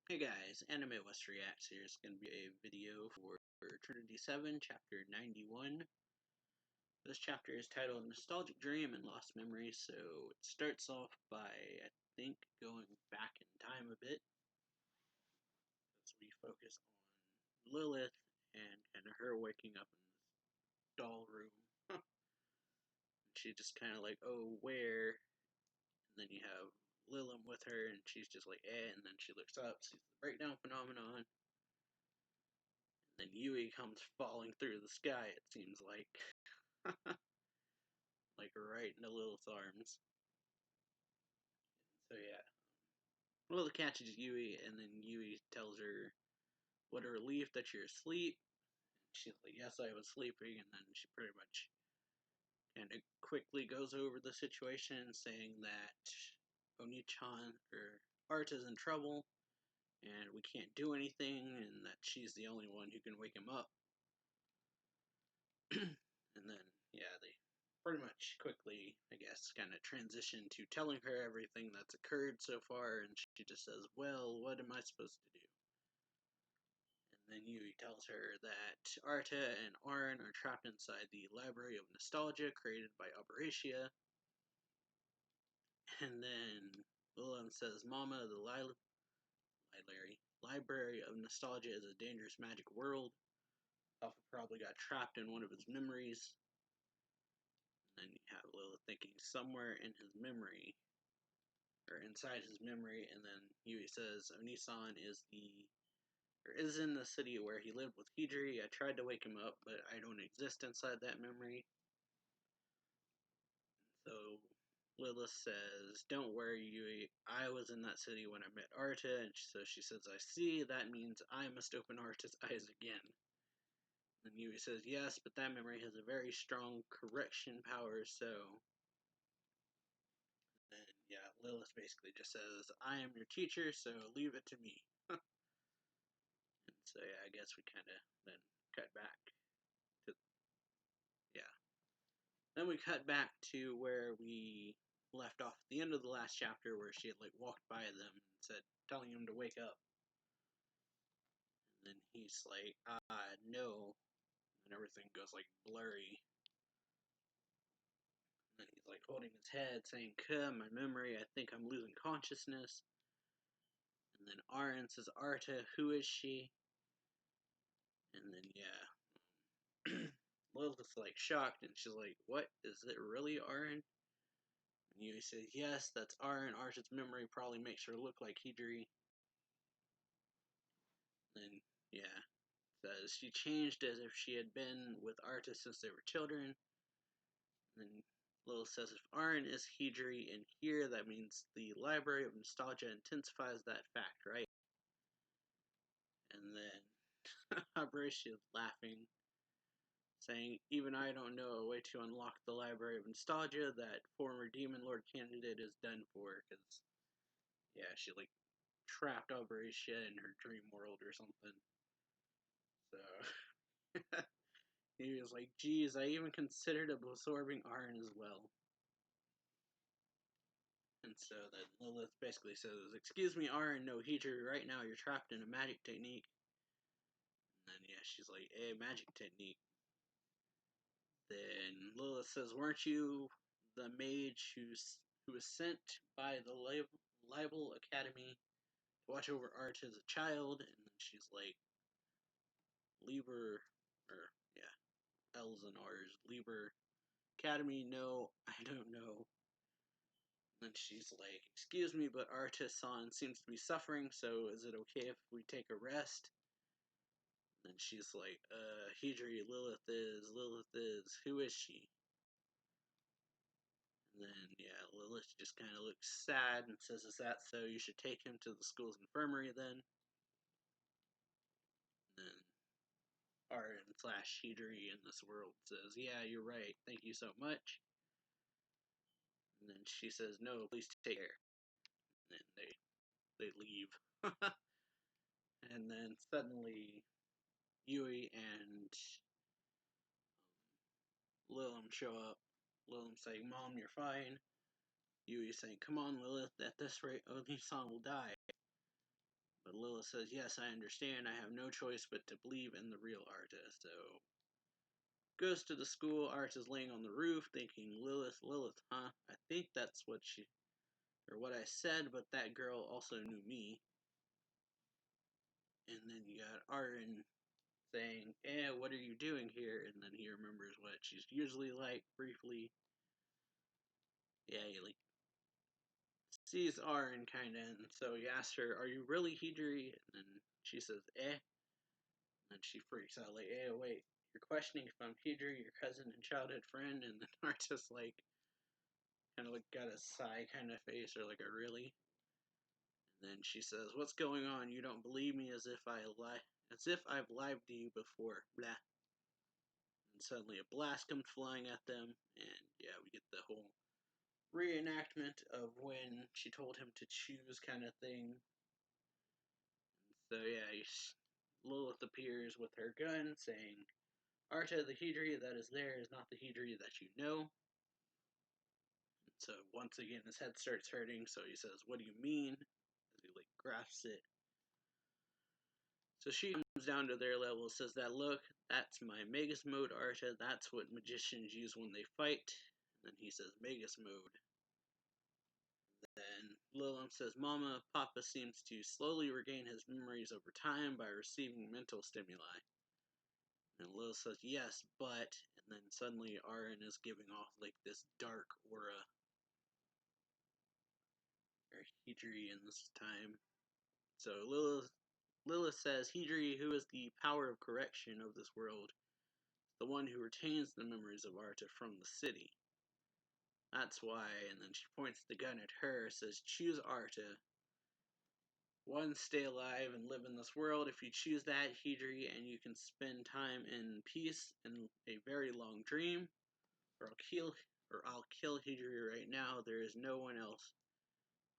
Hey guys, Anime West Reacts here. It's going to be a video for Trinity 7, Chapter 91. This chapter is titled Nostalgic Dream and Lost Memories, so it starts off by, I think, going back in time a bit. As we focus on Lilith and kind of her waking up in this doll room. And she just kind of like, oh, where? And then you have Lilith with her, and she's just like, eh, and then she looks up, sees the breakdown phenomenon. Then Yui comes falling through the sky, it seems like. Like right into Lilith's arms. So yeah. Lilith catches Yui, and then Yui tells her, what a relief that you're asleep. And she's like, yes, I was sleeping. And then she pretty much kind of quickly goes over the situation, saying that Oni-chan, or Art, is in trouble, and we can't do anything, and that she's the only one who can wake him up. And then, yeah, they pretty much quickly, I guess, kind of transition to telling her everything that's occurred so far, and she just says, well, what am I supposed to do? And then Yui tells her that Arta and Arin are trapped inside the Library of Nostalgia created by Operatia. And then Willem says, Mama, the Library of Nostalgia is a dangerous magic world. Alpha probably got trapped in one of his memories. And then you have Lilith thinking somewhere in his memory, or inside his memory, and then Yui says Onisan is in the city where he lived with Hidri. I tried to wake him up, but I don't exist inside that memory. So Lilith says, don't worry, Yui, I was in that city when I met Arta, and so she says, I see, that means I must open Arta's eyes again. And Yui says, yes, but that memory has a very strong correction power, so... And yeah, Lilith basically just says, I am your teacher, so leave it to me. And so yeah, I guess we kind of then cut back to, yeah. Then we cut back to where we left off at the end of the last chapter, where she had like walked by them and said, telling him to wake up. And then he's like, no. And everything goes like blurry. And then he's like holding his head, saying, my memory, I think I'm losing consciousness. And then Arin says, Arta, who is she? And then, yeah, Lilith's like shocked, and she's like, what, is it really Arin? And Yui says, yes, that's Arin. Arta's memory probably makes her look like Hidri. And then, yeah, says she changed as if she had been with Arta since they were children. And then Lilith says, if Arin is Hidri in here, that means the Library of Nostalgia intensifies that fact, right? And then Abracia is laughing, saying, even I don't know a way to unlock the Library of Nostalgia. That former Demon Lord candidate is done for, because, yeah, she, like, trapped Abracia in her dream world or something. So, he was like, geez, I even considered absorbing Arin as well. And so then Lilith basically says, excuse me, Arin, no, Hidri, right now you're trapped in a magic technique. And then, yeah, she's like, magic technique. Then Lilith says, weren't you the mage who was sent by the Libel Academy to watch over Arch as a child? And then she's like, Lieber, or, yeah, L's and R's, Lieber Academy, no, I don't know. And then she's like, excuse me, but Artis-san seems to be suffering, so is it okay if we take a rest? And then she's like, Hidri, Lilith is, who is she? And then, yeah, Lilith just kind of looks sad and says, is that so? You should take him to the school's infirmary then. And then Arin / Hidri in this world says, yeah, you're right, thank you so much. And then she says, no, please take care. And then they leave. And then suddenly Yui and Lilith show up. Lilith saying, Mom, you're fine. Yui saying, come on, Lilith, at this rate, Oni-san will die. But Lilith says, yes, I understand. I have no choice but to believe in the real Arta. So goes to the school. Arta's laying on the roof thinking, Lilith, huh? I think that's what I said, but that girl also knew me. And then you got Aaron saying, what are you doing here? And then he remembers what she's usually like briefly. Yeah, he like sees Aaron kind of, and so he asks her, are you really Hidri? And then she says, And then she freaks out like, wait, you're questioning if I'm Hidri, your cousin and childhood friend? And then Arta's like, kind of like got a sigh kind of face, or like a really. And then she says, what's going on? You don't believe me, as if I've lied to you before. Blah. And suddenly a blast comes flying at them, and yeah, we get the whole reenactment of when she told him to choose kind of thing. And so yeah, Lilith appears with her gun, saying, Arta, the Hidri that is there is not the Hidri that you know. And so once again, his head starts hurting, so he says, what do you mean? As he like grasps it. So she comes down to their level, says that, look, that's my Magus mode, Arta. That's what magicians use when they fight. And then he says, Magus mode. Then Lilith says, Mama, Papa seems to slowly regain his memories over time by receiving mental stimuli. And Lilith says, yes, but, and then suddenly Aaron is giving off like this dark aura, or Hidri in this time. So Lilith says, Hidri, who is the power of correction of this world, the one who retains the memories of Arta from the city. That's why, and then she points the gun at her, says, choose Arta. One, stay alive and live in this world. If you choose that, Hidri, and you can spend time in peace in a very long dream, or I'll kill Hidri right now. There is no one else.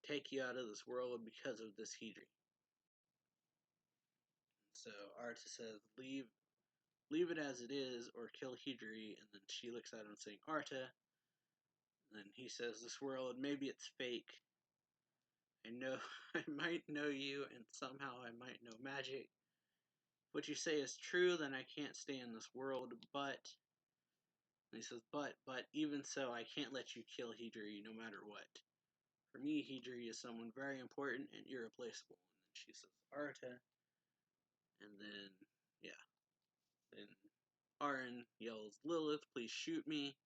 Take you out of this world because of this Hidri. So Arta says, leave it as it is, or kill Hidri. And then she looks at him saying, Arta. And then he says, this world, maybe it's fake. I know I might know you, and somehow I might know magic. What you say is true, then I can't stay in this world, but... And he says, but even so, I can't let you kill Hidri no matter what. For me, Hidri is someone very important and irreplaceable. And then she says, Arta. And then, yeah. Then Aaron yells, Lilith, please shoot me.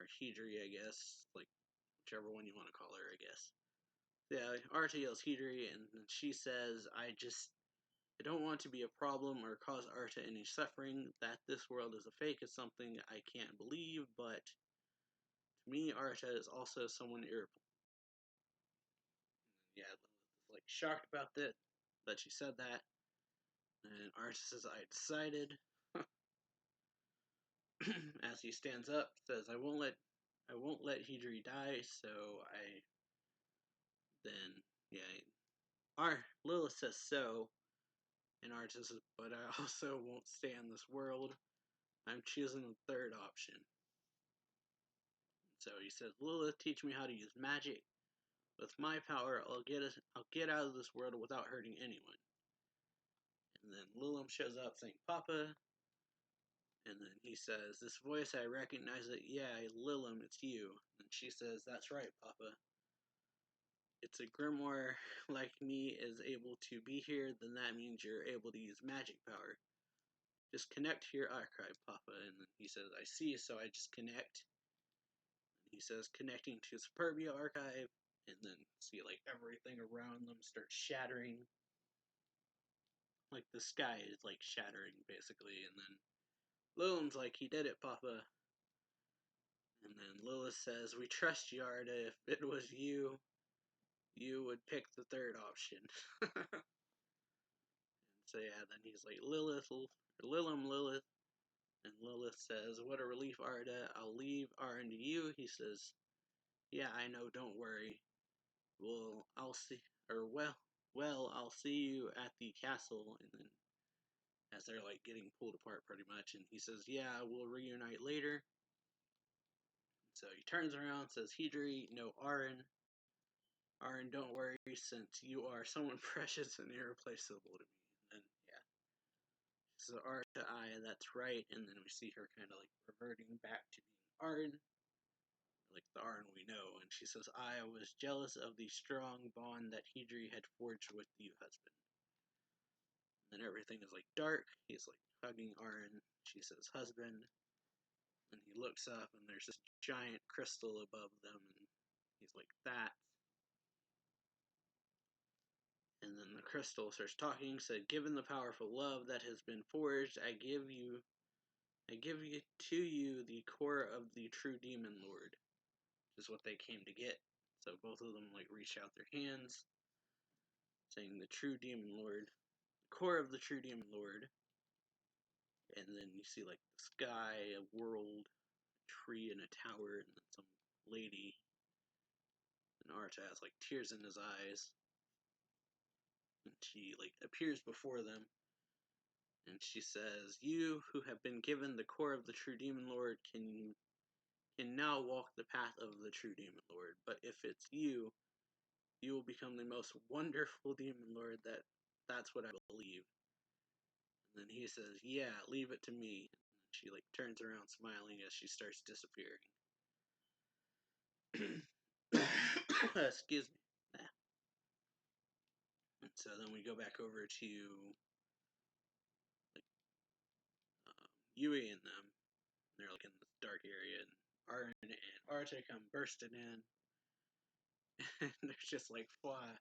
Or Hidri, I guess. Like, whichever one you want to call her, I guess. Yeah, Arta yells Hidri, and then she says, I don't want to be a problem or cause Arta any suffering. That this world is a fake is something I can't believe, but to me, Arta is also someone irreplaceable. Yeah, like shocked about that she said that. And Arta says, I decided. As he stands up, says, I won't let Hidri die, so Lilith says so, and Arta says, but I also won't stay in this world. I'm choosing the third option. So he says, Lilith, teach me how to use magic. With my power, I'll get out of this world without hurting anyone. And then Lilith shows up saying, Papa. And then he says, this voice, I recognize it. Yeah, Lilith, it's you. And she says, that's right, Papa. It's a grimoire like me is able to be here, then that means you're able to use magic power. Just connect to your archive, Papa. And then he says, I see, so I just connect. And he says, connecting to Superbia archive. And then see, like, everything around them starts shattering. Like, the sky is, like, shattering, basically. And then Lilum's like, he did it, Papa. And then Lilith says, we trust you, Arta. If it was you, you would pick the third option. So yeah, then he's like, Lilith. And Lilith says, what a relief, Arta. I'll leave Aaron to you. He says, yeah, I know, don't worry. I'll see you at the castle. And then as they're like getting pulled apart pretty much, and he says, yeah, we'll reunite later. So he turns around, says, Hidri, no Aaron. Arn, don't worry, since you are someone precious and irreplaceable to me. And then, yeah. So Arn to Aya, that's right. And then we see her kind of like reverting back to being Arn, like the Arn we know. And she says, Aya was jealous of the strong bond that Hydri had forged with you, husband. And then everything is like dark. He's like hugging Arn. She says, husband. And he looks up and there's this giant crystal above them. And he's like, that. And then the crystal starts talking, said, given the powerful love that has been forged, I give to you the core of the true demon lord, which is what they came to get. So both of them like reach out their hands, saying the true demon lord, the core of the true demon lord. And then you see like the sky, a world, a tree, and a tower, and then some lady. And Arta has like tears in his eyes. And she like appears before them. And she says, you who have been given the core of the true demon lord can now walk the path of the true demon lord. But if it's you, you will become the most wonderful demon lord that's what I believe. And then he says, yeah, leave it to me. And she like turns around smiling as she starts disappearing. Excuse me. And so then we go back over to like Yui and them. They're like in this dark area, and Arn and Arta come bursting in, and they're just like fly.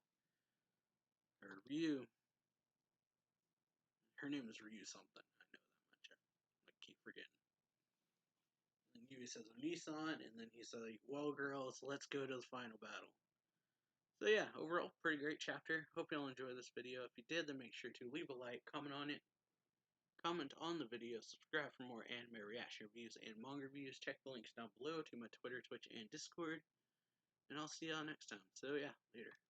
Or Ryu. Her name is Ryu something. I know that much. I keep forgetting. And Yui says Nissan, and then he says, like, well, girls, let's go to the final battle. So yeah, overall, pretty great chapter. Hope y'all enjoyed this video. If you did, then make sure to leave a like, comment on it, comment on the video, subscribe for more anime reaction reviews and manga reviews. Check the links down below to my Twitter, Twitch, and Discord. And I'll see y'all next time. So yeah, later.